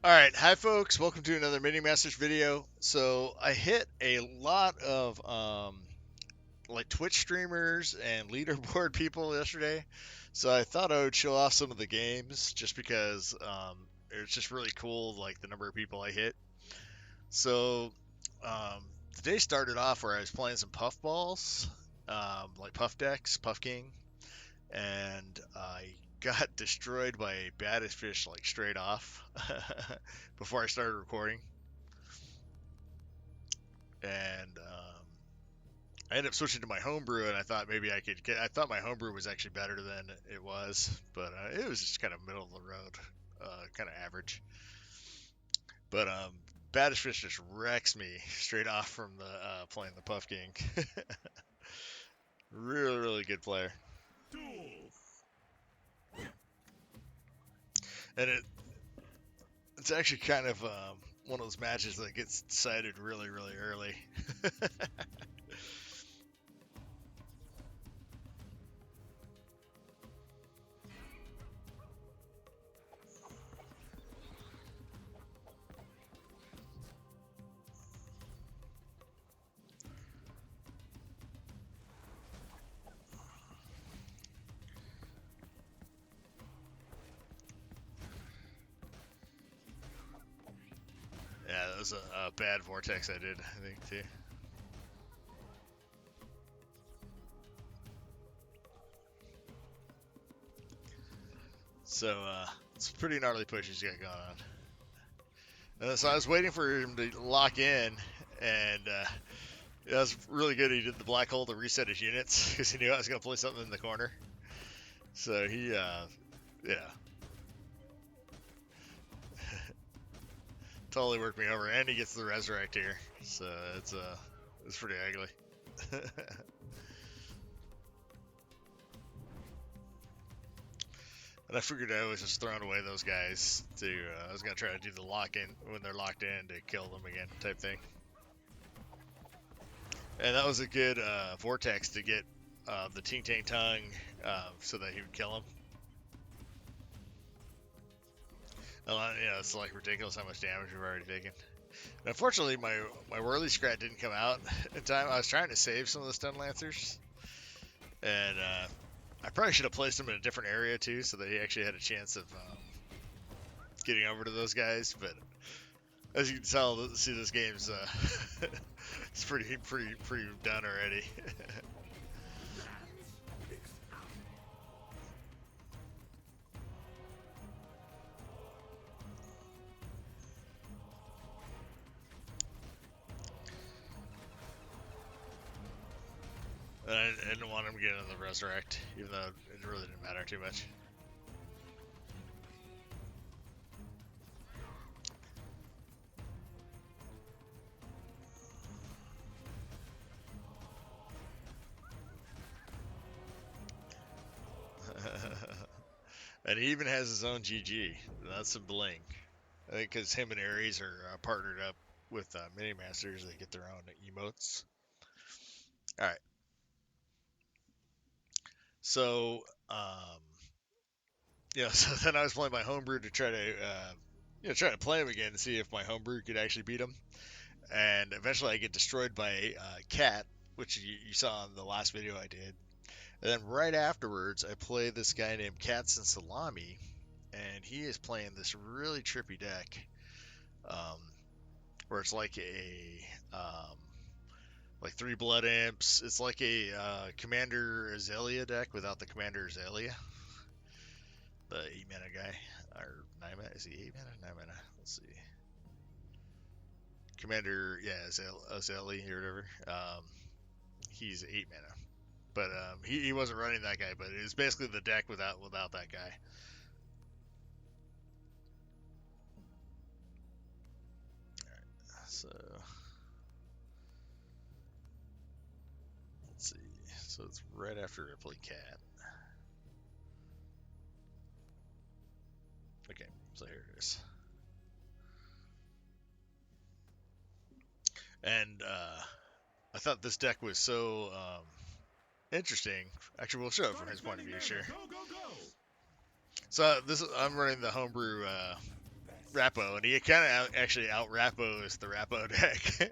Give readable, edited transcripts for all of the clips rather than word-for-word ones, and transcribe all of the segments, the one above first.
Alright, hi folks, welcome to another Mini Masters video. So I hit a lot of like Twitch streamers and leaderboard people yesterday. So I thought I would show off some of the games just because it's just really cool, like the number of people I hit. So um, the day started off where I was playing some puffballs, like puff decks, puff king, and I got destroyed by a baddest fish like straight off before I started recording. And I ended up switching to my homebrew, and I thought maybe I could get. I thought my homebrew was actually better than it was, but it was just kind of middle of the road, kind of average. But Baddest Fish just wrecks me straight off from the playing the Puff King. Really, really good player. And it's actually kind of one of those matches that gets decided really, really early. Yeah, that was a bad vortex I did, I think, too. So, it's a pretty gnarly push he's got going on. So I was waiting for him to lock in, and that was really good. He did the black hole to reset his units because he knew I was going to play something in the corner. So he, yeah, totally worked me over, and he gets the resurrect here. So it's pretty ugly. And I figured I was just throwing away those guys to. I was gonna try to do the lock in when they're locked in to kill them again, type thing. And that was a good vortex to get the Ting Tang Tongue so that he would kill him. Yeah, it's like ridiculous how much damage we've already taken. And unfortunately, my whirly scrat didn't come out in time. I was trying to save some of the stun lancers, and I probably should have placed him in a different area too, so that he actually had a chance of getting over to those guys. But as you can tell, see this game's it's pretty done already. And I didn't want him to get on the resurrect, even though it really didn't matter too much. And he even has his own GG. That's some bling. I think because him and Aries are partnered up with Mini Masters, they get their own emotes. All right. So, yeah. So then I was playing my homebrew to try to, try to play him again and see if my homebrew could actually beat him. And eventually, I get destroyed by Cat, which you saw in the last video I did. And then right afterwards, I play this guy named Cats and Salami, and he is playing this really trippy deck, um, where it's like like 3 blood imps. It's like a Commander Azalea deck without the Commander Azalea, the 8 mana guy, or 9 mana. Is he 8 mana? 9 mana. Let's see. Commander, yeah, Azalea or whatever. He's 8 mana. But he wasn't running that guy, but it was basically the deck without that guy. Alright, so let's see. So it's right after I play Cat. Okay, so here it is. And I thought this deck was so interesting. Actually, we'll show it from his point of view, sure. So I'm running the homebrew Rappo, and he kind of actually out Rappos the Rappo deck.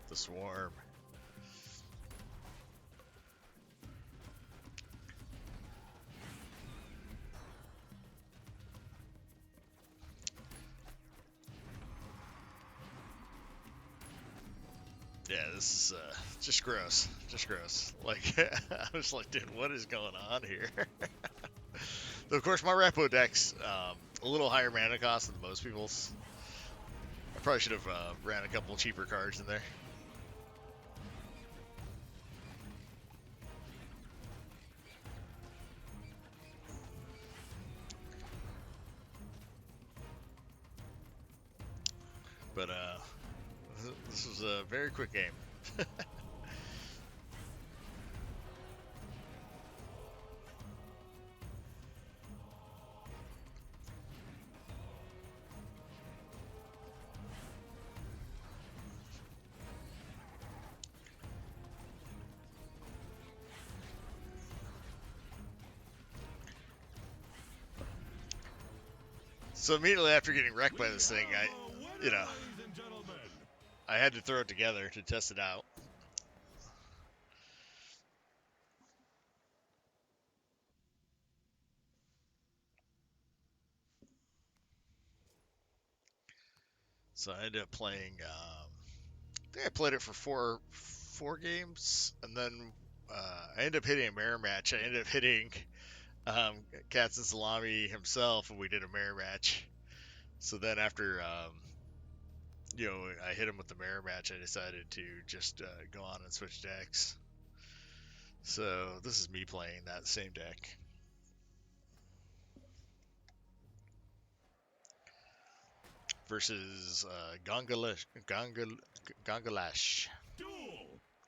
The Swarm. Yeah, this is just gross. Just gross. Like, I was like, dude, what is going on here? Of course, my Rappo deck's a little higher mana cost than most people's. I probably should have ran a couple cheaper cards in there. But this was a very quick game. So immediately after getting wrecked by this thing, I had to throw it together to test it out. So I ended up playing. I think I played it for four games, and then I ended up hitting a mirror match. I ended up hitting Cats and Salami himself, and we did a mirror match. So then after I hit him with the mirror match, I decided to just go on and switch decks. So this is me playing that same deck. Versus Gangalesh. Gangalesh.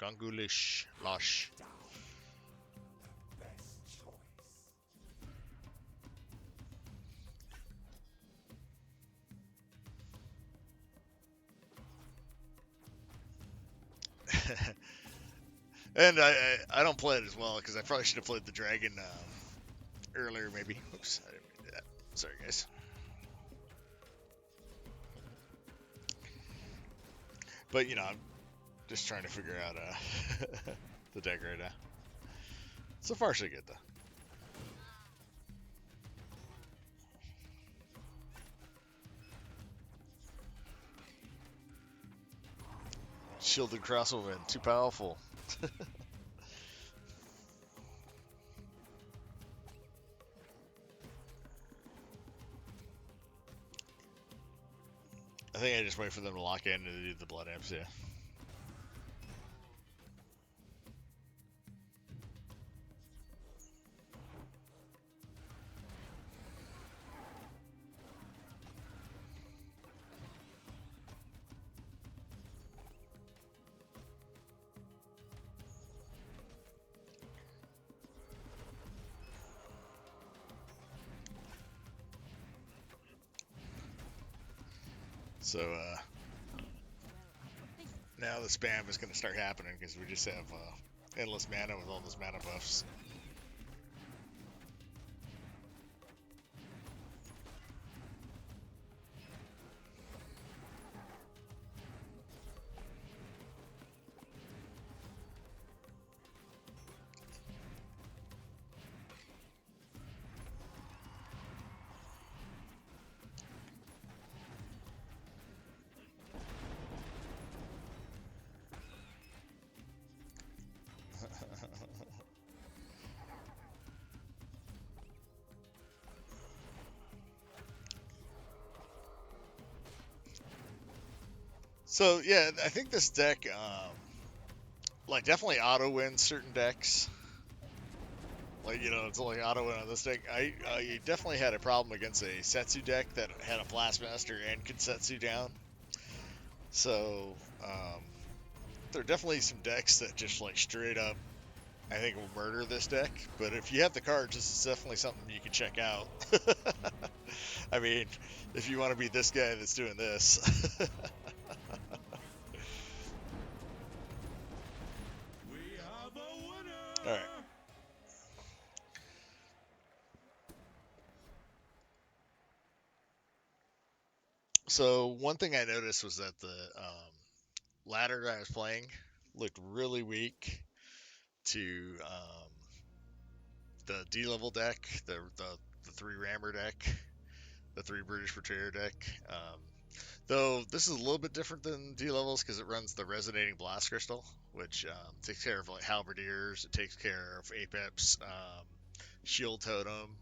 Gangalesh. Losh. And I don't play it as well because I probably should have played the dragon earlier maybe. Oops, I didn't mean to do that. Sorry guys. But I'm just trying to figure out the deck right now. So far so good though. Shielded Crosswoman, too powerful. I think I just wait for them to lock in and do the blood imps, yeah. So, now the spam is going to start happening because we just have endless mana with all those mana buffs. So yeah, I think this deck, like definitely auto wins certain decks. Like, it's like auto win on this deck. I definitely had a problem against a Setsu deck that had a Blastmaster and could Setsu down. So, there are definitely some decks that just like straight up, I think, will murder this deck. But if you have the cards, this is definitely something you can check out. I mean, if you want to be this guy that's doing this. All right. So one thing I noticed was that the ladder I was playing looked really weak to the D level deck, the three Rammer deck, the three Brutish Betrayer deck. Though this is a little bit different than D levels because it runs the Resonating Blast Crystal, which takes care of like Halberdiers, it takes care of Apex, Shield Totem,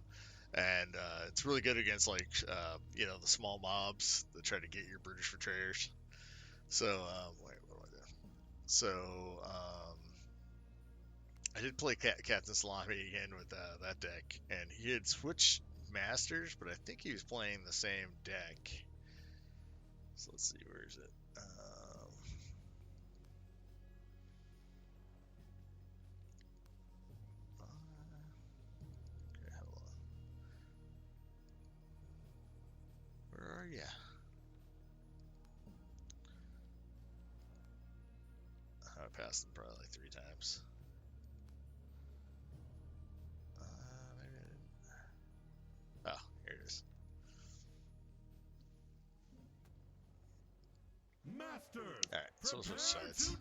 and it's really good against like the small mobs that try to get your Brutish Betrayers. So wait, what do I do? So I did play Captain Salami again with that deck, and he had switched masters, but I think he was playing the same deck. So let's see, where is it? Okay, hold on. Where are you? I passed them probably like 3 times. Maybe I didn't. Oh, here it is. Masters, all right, so let's switch sides.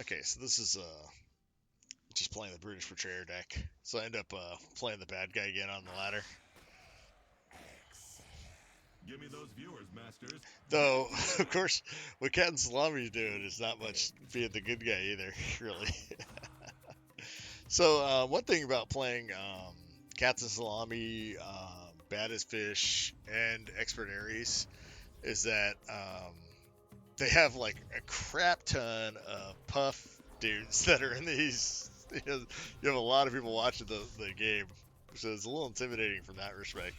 Okay, so this is just playing the Brutish Betrayer deck. So I end up playing the bad guy again on the ladder. Give me those viewers, Masters. Though, of course, what Captain Salami is doing is not much being the good guy either, really. So one thing about playing Captain Salami, Baddest Fish, and Expert Aries is that they have like a crap ton of puff dudes that are in these. You have a lot of people watching the game, so it's a little intimidating from that respect.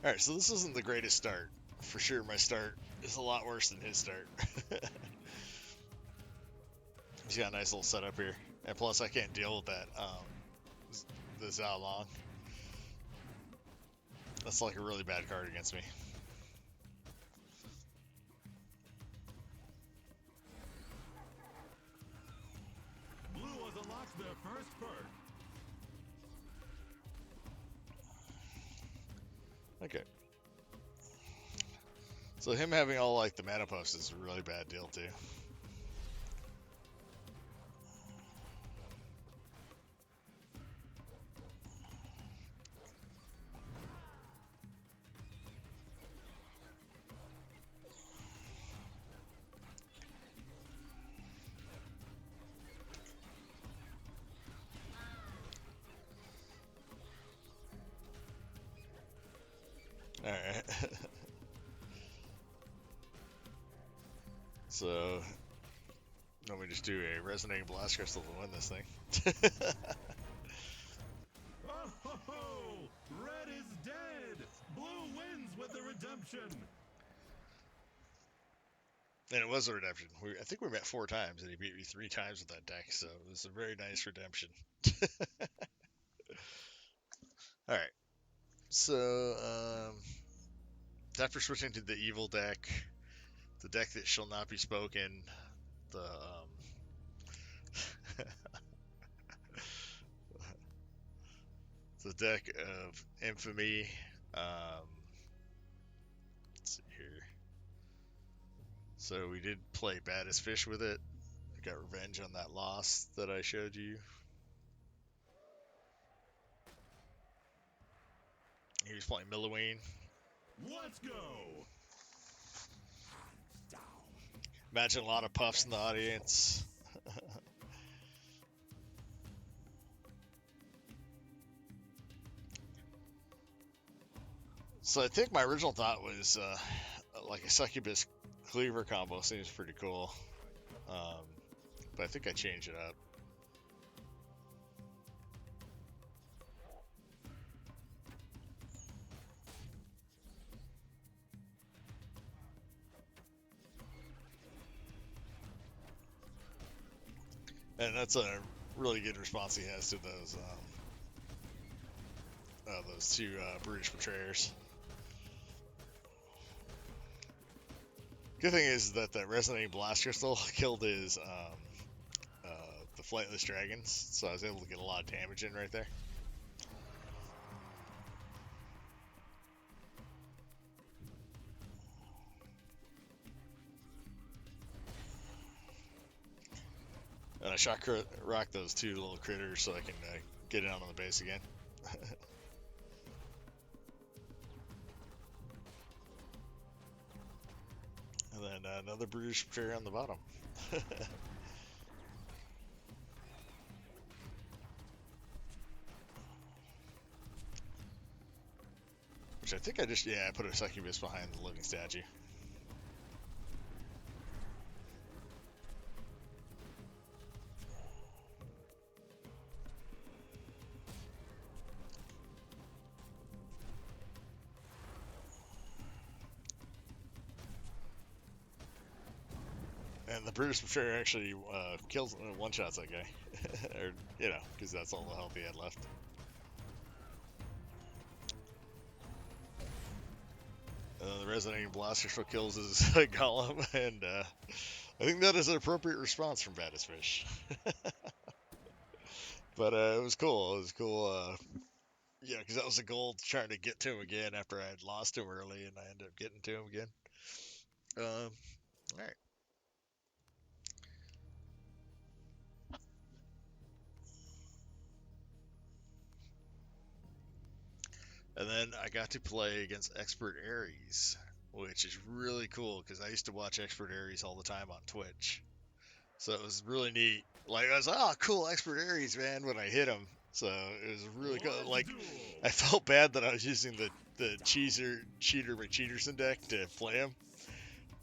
All right, so this isn't the greatest start. For sure, my start is a lot worse than his start. He's got a nice little setup here, and plus I can't deal with that. The Zhao Long. That's like a really bad card against me. Blue has unlocked their first bird. Okay. So him having all like the mana posts is a really bad deal too. All right. So, let me just do a Resonating Blast Crystal to win this thing. Oh, red is dead. Blue wins with the redemption. And it was a redemption. I think we met 4 times, and he beat me 3 times with that deck, so it was a very nice redemption. All right. So, after switching to the evil deck, the deck that shall not be spoken, the the deck of infamy. Let's see here. So we did play Baddest Fish with it. I got revenge on that loss that I showed you. He was playing Milloween. Let's go. Imagine a lot of puffs in the audience. So I think my original thought was like a succubus cleaver combo seems pretty cool, um, but I think I changed it up. And that's a really good response he has to those two Brutish Betrayers. Good thing is that the resonating blast crystal killed his the flightless dragons, so I was able to get a lot of damage in right there. And I shot rock those two little critters so I can get in on the base again. And then another Brutish Betrayer on the bottom. Which I think I put a succubus behind the living statue. And the Brutish Betrayer actually kills one-shots that guy. Or, because that's all the health he had left. And then the Resonating Blaster still kills his golem, and I think that is an appropriate response from Baddest Fish. But it was cool. It was cool. Because that was the goal, trying to get to him again after I had lost him early, and I ended up getting to him again. All right. And then I got to play against Expert Aries, which is really cool because I used to watch Expert Aries all the time on Twitch. So it was really neat. Like, I was like, oh, cool, Expert Aries, man, when I hit him. So it was really cool. Like, I felt bad that I was using the Cheater McCheaterson deck to play him.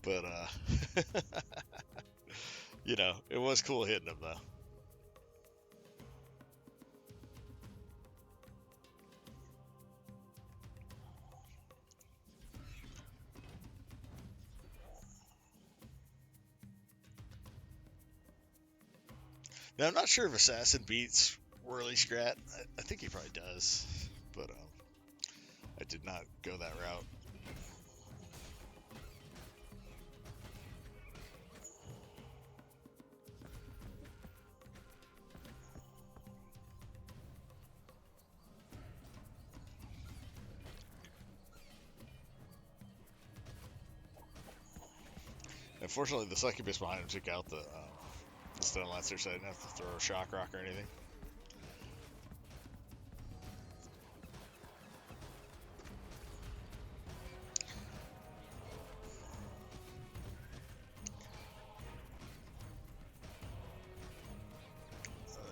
But, it was cool hitting him, though. Now, I'm not sure if Assassin beats Whirly Scrat. I think he probably does. But, I did not go that route. Unfortunately, the succubus behind him took out the stone lancer, so I didn't have to throw a shock rock or anything.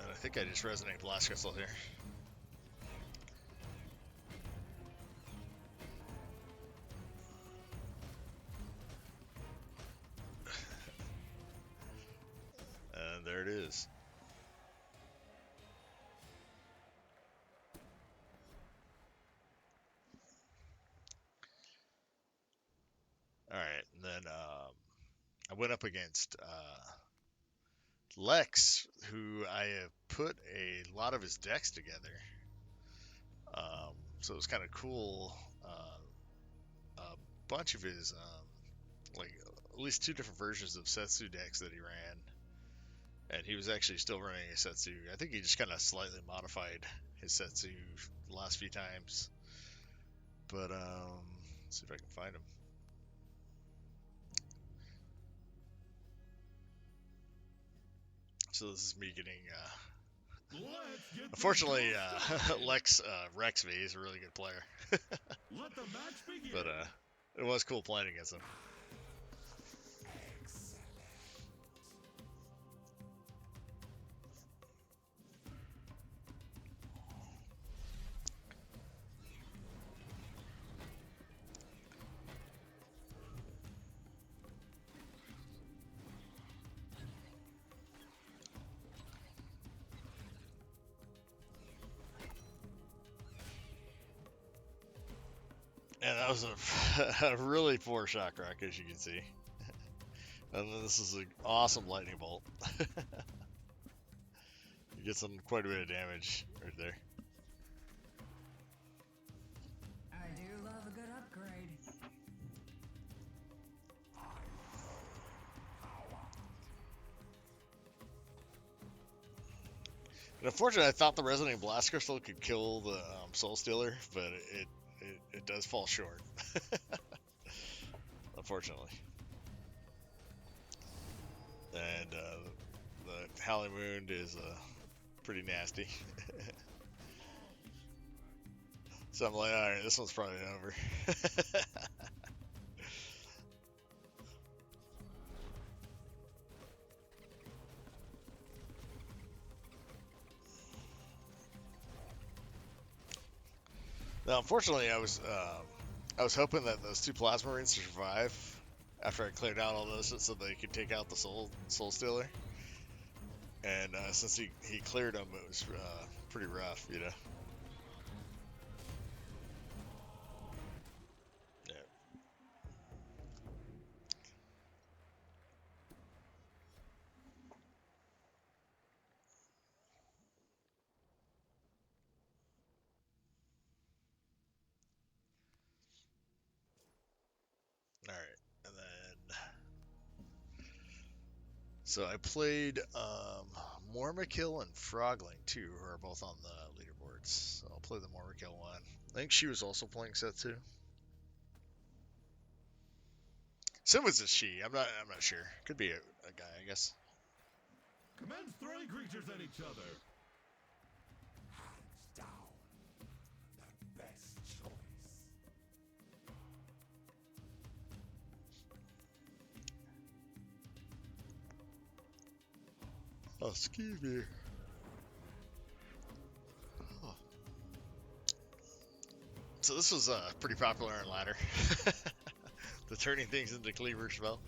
And I think I just resonate blast crystal here. And there it is. Alright, and then I went up against Lex, who I have put a lot of his decks together. So it was kind of cool. A bunch of his, like, at least two different versions of Setsu decks that he ran. And he was actually still running a Setsu. I think he just kind of slightly modified his Setsu the last few times. But, let's see if I can find him. So this is me getting, unfortunately, Lex Rex V is a really good player. But it was cool playing against him. And that was a really poor shock rock, as you can see. And then this is an awesome lightning bolt. You get some quite a bit of damage right there. I do love a good upgrade. And unfortunately, I thought the Resonating Blast Crystal could kill the Soul Stealer, but it does fall short. Unfortunately. And the Howling Wound is pretty nasty. So I'm like, alright, this one's probably over. Now, unfortunately, I was hoping that those two Plasma Marines would survive after I cleared out all those, so they could take out the Soul Stealer. And since he cleared them, it was pretty rough, you know. Yeah. All right, and then so I played Mormakill and Frogling too, who are both on the leaderboards. So I'll play the Mormakill one. I think she was also playing set 2. Sim was a she. I'm not sure. Could be a guy, I guess. Commence throwing creatures at each other. Hands down. The best choice. Oh, excuse me. Oh. So this was pretty popular on ladder. The turning things into cleaver spell.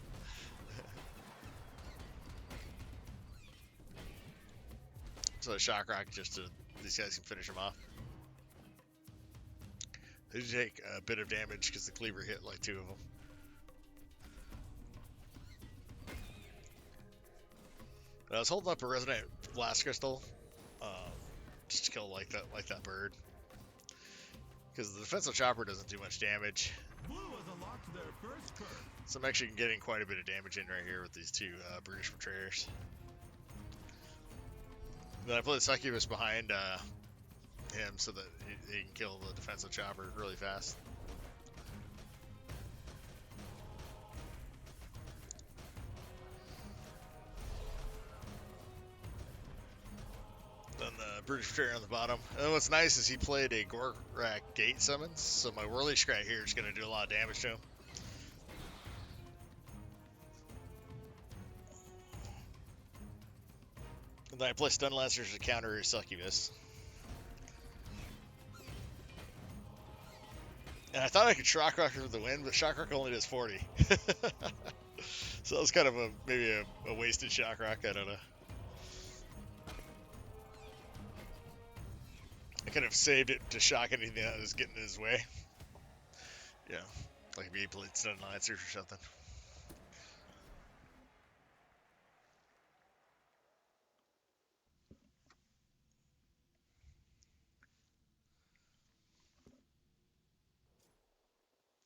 So a shock rock just to these guys can finish them off. They do take a bit of damage because the cleaver hit like 2 of them. And I was holding up a Resonant Blast Crystal, just to kill like that bird, because the defensive chopper doesn't do much damage. Blue has unlocked their first perk. So I'm actually getting quite a bit of damage in right here with these two Brutish Betrayers. Then I put the Succubus behind him so that he can kill the defensive chopper really fast. Then the Brutish Betrayer on the bottom. And what's nice is he played a Gorak Gate Summons, so my Whirly Scrat here is going to do a lot of damage to him. And then I play Stun Lancers to counter his Succubus. And I thought I could Shock Rock for the win, but Shock Rock only does 40. So that was kind of maybe a wasted Shock Rock, I don't know. I could have saved it to shock anything that was getting in his way. Yeah, like if he played Stun Lancers or something.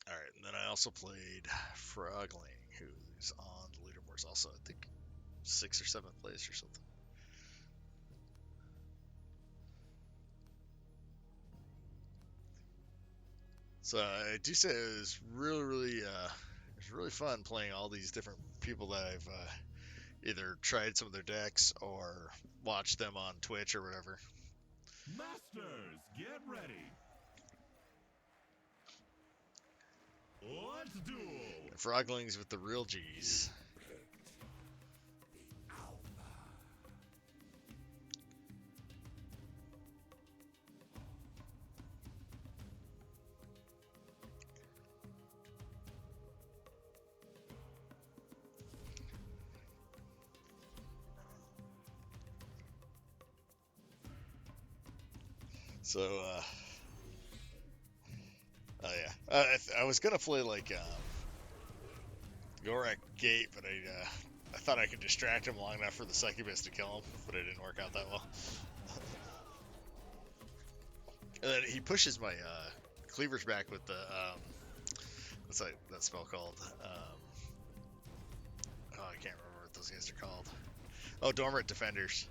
Alright, and then I also played Frogling, who's on the leaderboards also, I think 6th or 7th place or something. So I do say it was really fun playing all these different people that I've either tried some of their decks or watched them on Twitch or whatever. Masters, get ready. Let's duel. And Froglings with the real G's. So, Oh yeah. I was gonna play like Gorak Gate, but I thought I could distract him long enough for the succubus to kill him, but it didn't work out that well. And then he pushes my cleavers back with the what's that spell called? Oh, I can't remember what those guys are called. Oh, Dormant Defenders.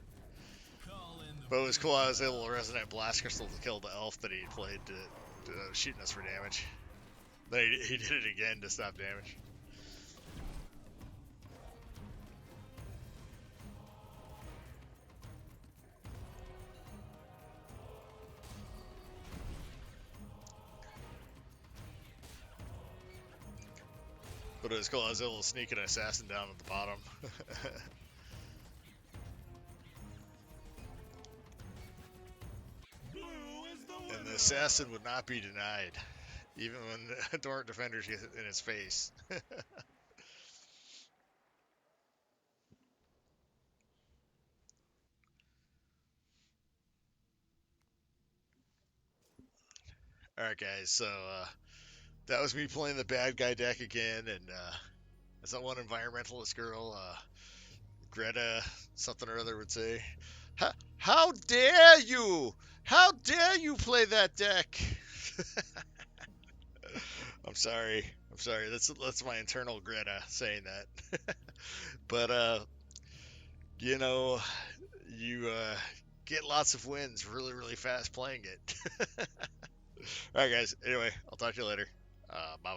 But it was cool. I was able to resonate blast crystal to kill the elf that he played to shooting us for damage. Then he did it again to stop damage. But it was cool. I was able to sneak an assassin down at the bottom. And the assassin would not be denied, even when Dormant Defenders get in his face. Alright guys, so that was me playing the bad guy deck again, and as that one environmentalist girl, Greta something or other would say, how dare you? How dare you play that deck? I'm sorry. I'm sorry. That's my internal Greta saying that. But you know, you get lots of wins really fast playing it. All right, guys. Anyway, I'll talk to you later. Bye.